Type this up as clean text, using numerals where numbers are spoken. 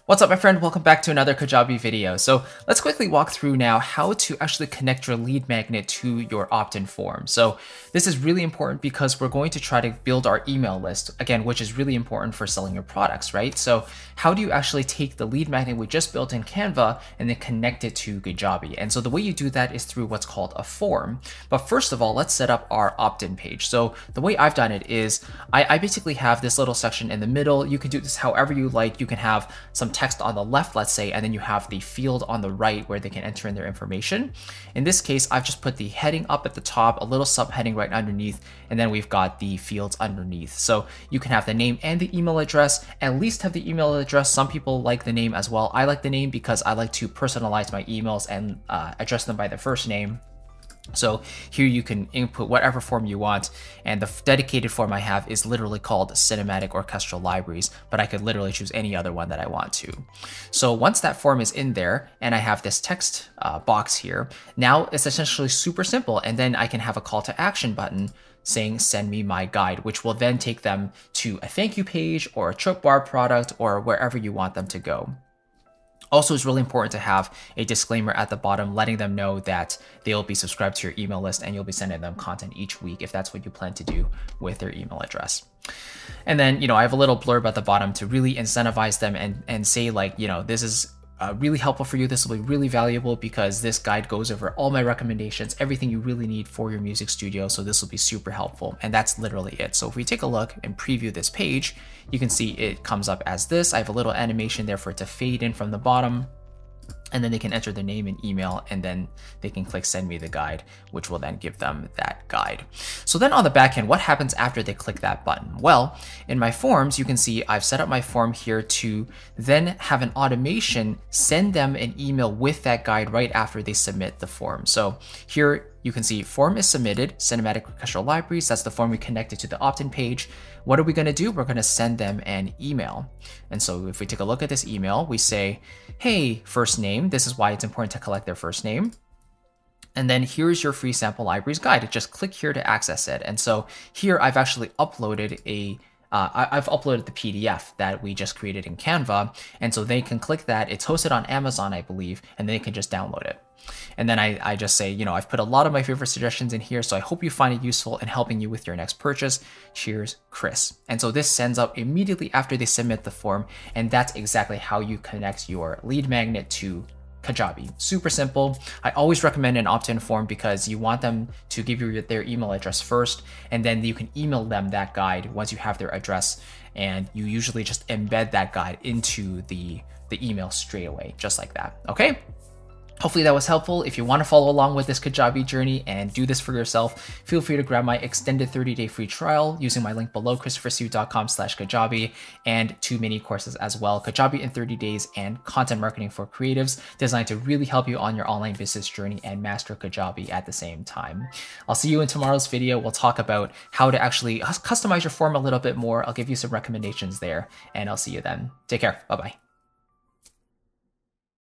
What's up, my friend? Welcome back to another Kajabi video. So let's quickly walk through now how to actually connect your lead magnet to your opt-in form. So this is really important because we're going to try to build our email list, again, which is really important for selling your products, right? So how do you actually take the lead magnet we just built in Canva and then connect it to Kajabi? And so the way you do that is through what's called a form. But first of all, let's set up our opt-in page. So the way I've done it is I basically have this little section in the middle. You can do this however you like. You can have some text on the left, let's say, and then you have the field on the right where they can enter in their information. In this case, I've just put the heading up at the top, a little subheading right underneath, and then we've got the fields underneath. So you can have the name and the email address, at least have the email address. Some people like the name as well. I like the name because I like to personalize my emails and address them by their first name. So here you can input whatever form you want, and the dedicated form I have is literally called Cinematic Orchestral Libraries, but I could literally choose any other one that I want to. So once that form is in there and I have this text box here, now it's essentially super simple, and then I can have a call to action button saying send me my guide, which will then take them to a thank you page or a choke bar product or wherever you want them to go. Also, it's really important to have a disclaimer at the bottom letting them know that they'll be subscribed to your email list and you'll be sending them content each week if that's what you plan to do with their email address. And then, I have a little blurb at the bottom to really incentivize them and say like, this is really helpful for you. This will be really valuable because this guide goes over all my recommendations, everything you really need for your music studio. So this will be super helpful. And that's literally it. So if we take a look and preview this page, you can see it comes up as this. I have a little animation there for it to fade in from the bottom. And then they can enter their name and email, and then they can click send me the guide, which will then give them that guide. So then on the back end, what happens after they click that button? Well, in my forms, you can see I've set up my form here to then have an automation send them an email with that guide right after they submit the form. So here you can see form is submitted, Cinematic Orchestral Libraries. That's the form we connected to the opt-in page. What are we going to do? We're going to send them an email. And so if we take a look at this email, we say, hey, first name. This is why it's important to collect their first name. And then here's your free sample libraries guide. Just click here to access it. And so here I've actually uploaded I've uploaded the PDF that we just created in Canva. And so they can click that. It's hosted on Amazon, I believe, and they can just download it. And then I just say, I've put a lot of my favorite suggestions in here, so I hope you find it useful in helping you with your next purchase. Cheers, Chris. And so this sends out immediately after they submit the form, and that's exactly how you connect your lead magnet to Kajabi. Super simple. I always recommend an opt-in form because you want them to give you their email address first, and then you can email them that guide once you have their address, and you usually just embed that guide into the email straight away, just like that. Okay? Hopefully that was helpful. If you want to follow along with this Kajabi journey and do this for yourself, feel free to grab my extended 30-day free trial using my link below, christophersu.com/Kajabi, and 2 mini courses as well, Kajabi in 30 days and content marketing for creatives, designed to really help you on your online business journey and master Kajabi at the same time. I'll see you in tomorrow's video. We'll talk about how to actually customize your form a little bit more. I'll give you some recommendations there, and I'll see you then. Take care. Bye-bye.